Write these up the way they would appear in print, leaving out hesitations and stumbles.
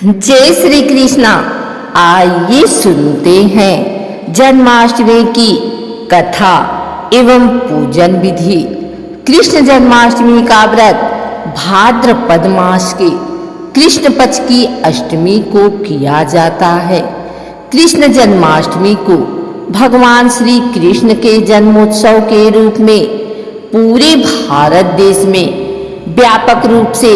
जय श्री कृष्णा। आइए सुनते हैं जन्माष्टमी की कथा एवं पूजन विधि। कृष्ण जन्माष्टमी का व्रत भाद्रपद मास के कृष्ण पक्ष की अष्टमी को किया जाता है। कृष्ण जन्माष्टमी को भगवान श्री कृष्ण के जन्मोत्सव के रूप में पूरे भारत देश में व्यापक रूप से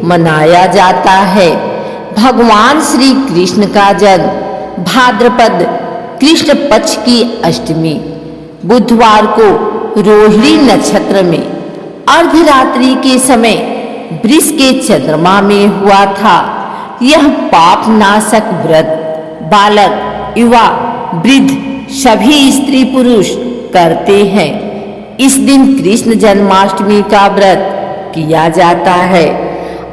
मनाया जाता है। भगवान श्री कृष्ण का जन्म भाद्रपद कृष्ण पक्ष की अष्टमी बुधवार को रोहिणी नक्षत्र में अर्धरात्रि के समय वृष के चंद्रमा में हुआ था। यह पाप नाशक व्रत बालक, युवा, वृद्ध सभी स्त्री पुरुष करते हैं। इस दिन कृष्ण जन्माष्टमी का व्रत किया जाता है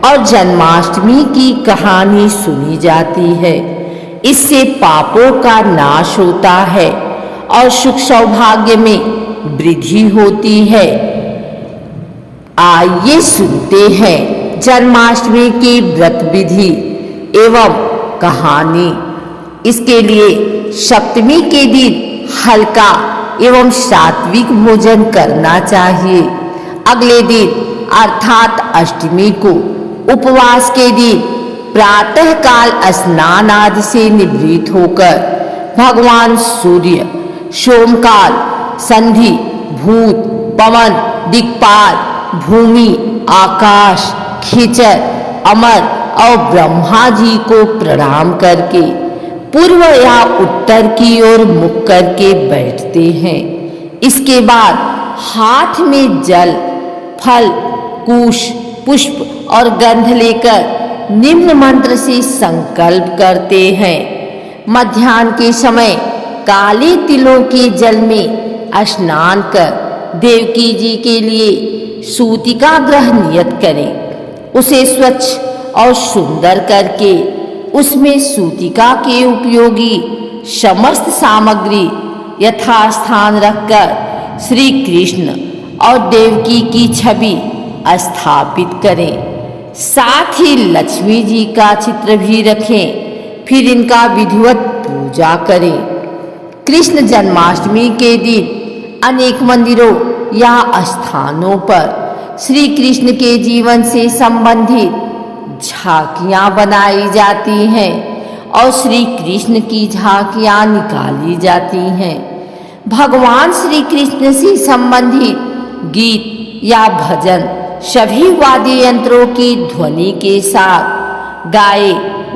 और जन्माष्टमी की कहानी सुनी जाती है। इससे पापों का नाश होता है और सुख सौभाग्य में वृद्धि होती है। आइए सुनते हैं जन्माष्टमी की व्रत विधि एवं कहानी। इसके लिए सप्तमी के दिन हल्का एवं सात्विक भोजन करना चाहिए। अगले दिन अर्थात अष्टमी को उपवास के दिन प्रातः काल स्नान आदि से निवृत्त होकर भगवान सूर्य, सोमकाल, संधि, भूत, पवन, दिक्पाल, भूमि, आकाश, खिचर, अमर और ब्रह्मा जी को प्रणाम करके पूर्व या उत्तर की ओर मुख करके बैठते हैं। इसके बाद हाथ में जल, फल, कुश, पुष्प और गंध लेकर निम्न मंत्र से संकल्प करते हैं। मध्याह्न के समय काले तिलों के जल में स्नान कर देवकी जी के लिए सूतिका ग्रह नियत करें। उसे स्वच्छ और सुंदर करके उसमें सूतिका के उपयोगी समस्त सामग्री यथास्थान रखकर श्री कृष्ण और देवकी की छवि स्थापित करें। साथ ही लक्ष्मी जी का चित्र भी रखें। फिर इनका विधिवत पूजा करें। कृष्ण जन्माष्टमी के दिन अनेक मंदिरों या स्थानों पर श्री कृष्ण के जीवन से संबंधित झांकियां बनाई जाती हैं और श्री कृष्ण की झांकियां निकाली जाती हैं। भगवान श्री कृष्ण से संबंधित गीत या भजन सभी वाद्य यंत्रों की ध्वनि के साथ गाए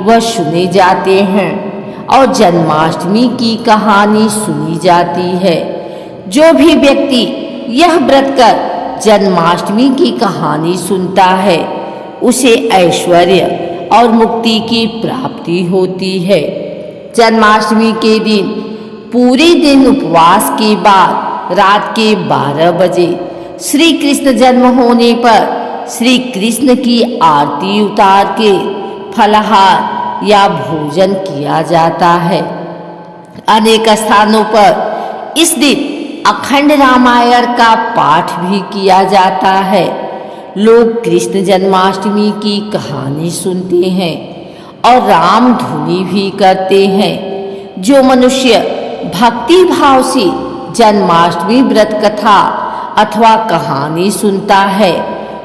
व सुने जाते हैं और जन्माष्टमी की कहानी सुनी जाती है। जो भी व्यक्ति यह व्रत कर जन्माष्टमी की कहानी सुनता है उसे ऐश्वर्य और मुक्ति की प्राप्ति होती है। जन्माष्टमी के दिन पूरे दिन उपवास के बाद रात के 12 बजे श्री कृष्ण जन्म होने पर श्री कृष्ण की आरती उतार के फलाहार या भोजन किया जाता है। अनेक स्थानों पर इस दिन अखंड रामायण का पाठ भी किया जाता है। लोग कृष्ण जन्माष्टमी की कहानी सुनते हैं और राम धुनी भी करते हैं। जो मनुष्य भक्ति भाव से जन्माष्टमी व्रत कथा अथवा कहानी सुनता है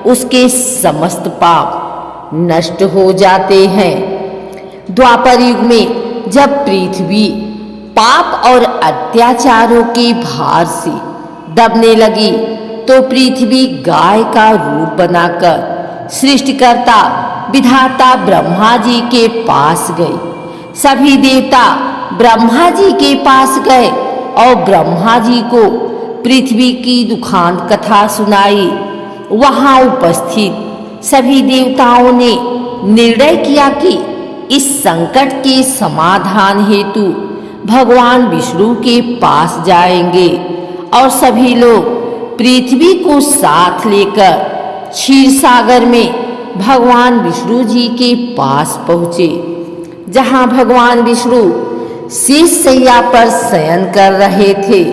उसके समस्त पाप नष्ट हो जाते हैं। द्वापर युग में जब पृथ्वी पाप और अत्याचारों के भार से दबने लगी तो पृथ्वी गाय का रूप बनाकर सृष्टिकर्ता विधाता ब्रह्मा जी के पास गई। सभी देवता ब्रह्मा जी के पास गए और ब्रह्मा जी को पृथ्वी की दुखांत कथा सुनाई। वहां उपस्थित सभी देवताओं ने निर्णय किया कि इस संकट के समाधान हेतु भगवान विष्णु के पास जाएंगे और सभी लोग पृथ्वी को साथ लेकर क्षीर सागर में भगवान विष्णु जी के पास पहुँचे। जहाँ भगवान विष्णु शीश शैया पर शयन कर रहे थे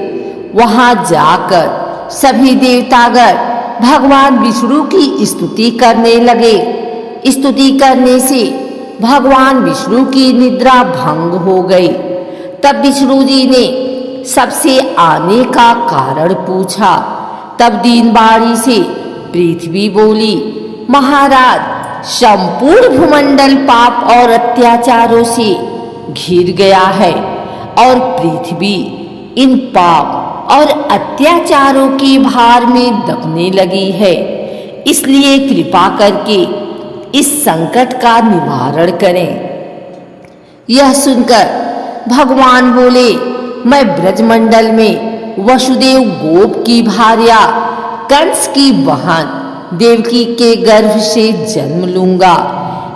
वहां जाकर सभी देवतागण भगवान विष्णु की स्तुति करने लगे। स्तुति करने से भगवान विष्णु की निद्रा भंग हो गई। तब विष्णु जी ने सबसे आने का कारण पूछा। तब दीनबाड़ी से पृथ्वी बोली, महाराज, संपूर्ण भूमंडल पाप और अत्याचारों से घिर गया है और पृथ्वी इन पाप और अत्याचारों के भार में दबने लगी है। इसलिए कृपा करके इस संकट का निवारण करें। यह सुनकर भगवान बोले, मैं ब्रजमंडल में वसुदेव गोप की भार्या कंस की बहन देवकी के गर्भ से जन्म लूंगा।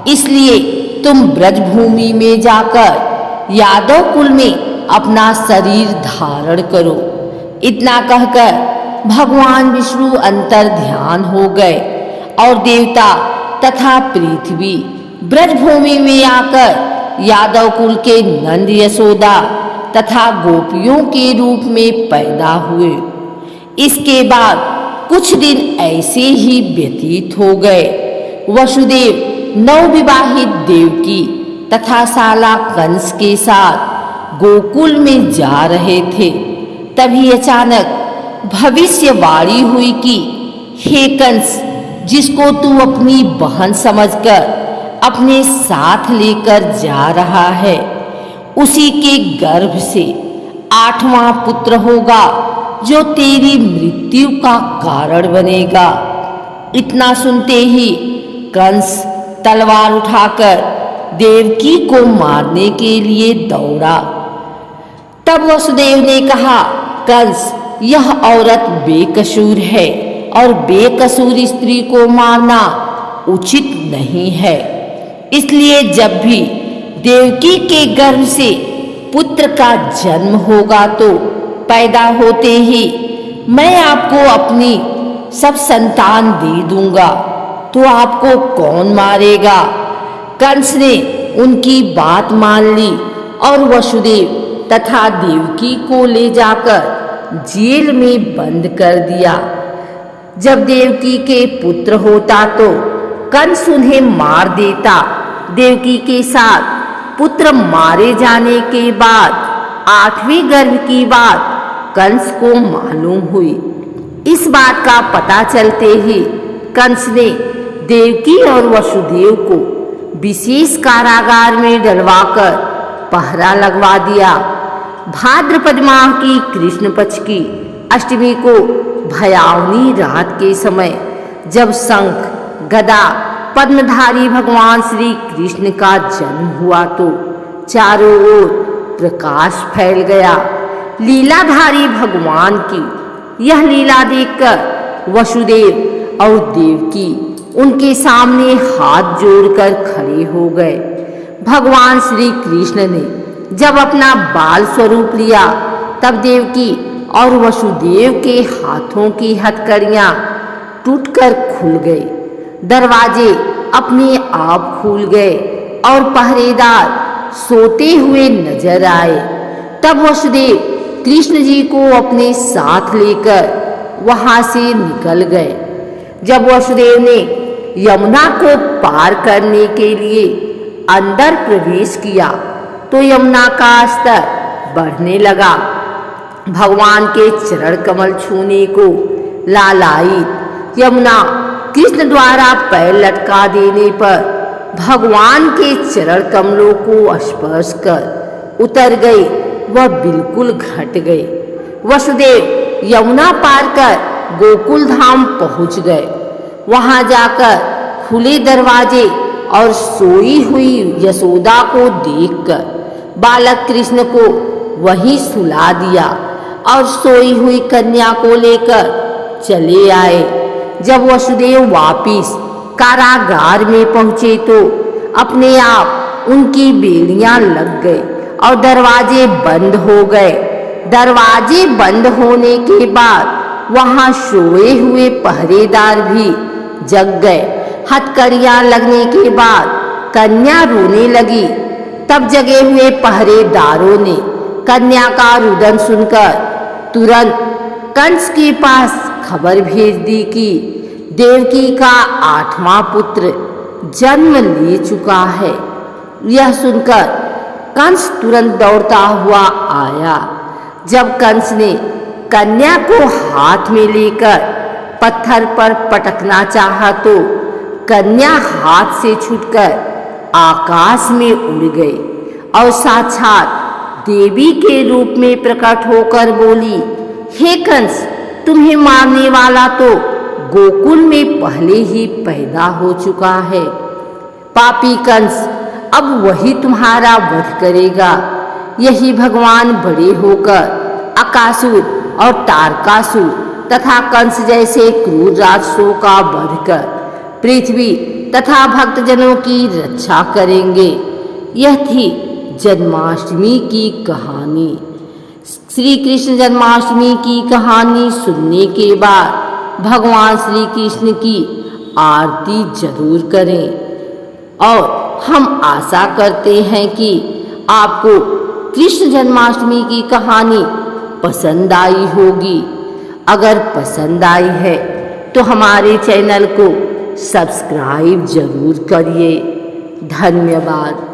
इसलिए तुम ब्रजभूमि में जाकर यादव कुल में अपना शरीर धारण करो। इतना कहकर भगवान विष्णु अंतर ध्यान हो गए और देवता तथा पृथ्वी ब्रजभूमि में आकर यादव कुल के नंद यशोदा तथा गोपियों के रूप में पैदा हुए। इसके बाद कुछ दिन ऐसे ही व्यतीत हो गए। वसुदेव नवविवाहित देवकी तथा साला कंस के साथ गोकुल में जा रहे थे। तभी अचानक भविष्यवाणी हुई कि हे कंस, जिसको तू अपनी बहन समझकर अपने साथ लेकर जा रहा है, उसी के गर्भ से 8वां पुत्र होगा जो तेरी मृत्यु का कारण बनेगा। इतना सुनते ही कंस तलवार उठाकर देवकी को मारने के लिए दौड़ा। तब वसुदेव ने कहा, कंस, यह औरत बेकसूर है और बेकसूर स्त्री को मारना उचित नहीं है। इसलिए जब भी देवकी के गर्भ से पुत्र का जन्म होगा तो पैदा होते ही मैं आपको अपनी सब संतान दे दूंगा, तो आपको कौन मारेगा? कंस ने उनकी बात मान ली और वसुदेव तथा देवकी को ले जाकर जेल में बंद कर दिया। जब देवकी के पुत्र होता तो कंस उन्हें मार देता। देवकी के साथ पुत्र मारे जाने के बाद 8वें गर्भ की बात कंस को मालूम हुई। इस बात का पता चलते ही कंस ने देवकी और वसुदेव को विशेष कारागार में डलवाकर पहरा लगवा दिया। भाद्रपद माह की कृष्ण पक्ष की अष्टमी को भयावनी रात के समय जब शंख, गदा, पद्मधारी भगवान श्री कृष्ण का जन्म हुआ तो चारों ओर प्रकाश फैल गया। लीलाधारी भगवान की यह लीला देखकर वसुदेव और देवकी उनके सामने हाथ जोड़कर खड़े हो गए। भगवान श्री कृष्ण ने जब अपना बाल स्वरूप लिया तब देवकी और वसुदेव के हाथों की हथकड़ियां टूटकर खुल गई। दरवाजे अपने आप खुल गए और पहरेदार सोते हुए नजर आए। तब वसुदेव कृष्ण जी को अपने साथ लेकर वहां से निकल गए। जब वसुदेव ने यमुना को पार करने के लिए अंदर प्रवेश किया तो यमुना का स्तर बढ़ने लगा। भगवान के चरण कमल छूने को लालायित यमुना कृष्ण द्वारा पैर लटका देने पर भगवान के चरण कमलों को स्पर्श कर उतर गई, वह बिल्कुल घट गई। वसुदेव यमुना पार कर गोकुल धाम पहुंच गए। वहां जाकर खुले दरवाजे और सोई हुई यशोदा को देखकर बालक कृष्ण को वहीं सुला दिया और सोई हुई कन्या को लेकर चले आए। जब वसुदेव वापिस कारागार में पहुंचे तो अपने आप उनकी बेड़ियां लग गए और दरवाजे बंद हो गए। दरवाजे बंद होने के बाद वहां सोए हुए पहरेदार भी जग गए। हथकड़ियां लगने के बाद कन्या रोने लगी। तब जगे हुए पहरेदारों ने कन्या का रुदन सुनकर तुरंत कंस के पास खबर भेज दी कि देवकी का 8वां पुत्र जन्म ले चुका है। यह सुनकर कंस तुरंत दौड़ता हुआ आया। जब कंस ने कन्या को हाथ में लेकर पत्थर पर पटकना चाहा तो कन्या हाथ से छूटकर आकाश में उड़ गई और साक्षात देवी के रूप में प्रकट होकर बोली, हे कंस, तुम्हें मारने वाला तो गोकुल में पहले ही पैदा हो चुका है। पापी कंस अब वही तुम्हारा वध करेगा। यही भगवान बड़े होकर अकासुर और तारकासुर तथा कंस जैसे क्रूर राक्षसों का वध कर पृथ्वी तथा भक्तजनों की रक्षा करेंगे। यह थी जन्माष्टमी की कहानी। श्री कृष्ण जन्माष्टमी की कहानी सुनने के बाद भगवान श्री कृष्ण की आरती जरूर करें और हम आशा करते हैं कि आपको कृष्ण जन्माष्टमी की कहानी पसंद आई होगी। अगर पसंद आई है तो हमारे चैनल को सब्सक्राइब जरूर करिए। धन्यवाद।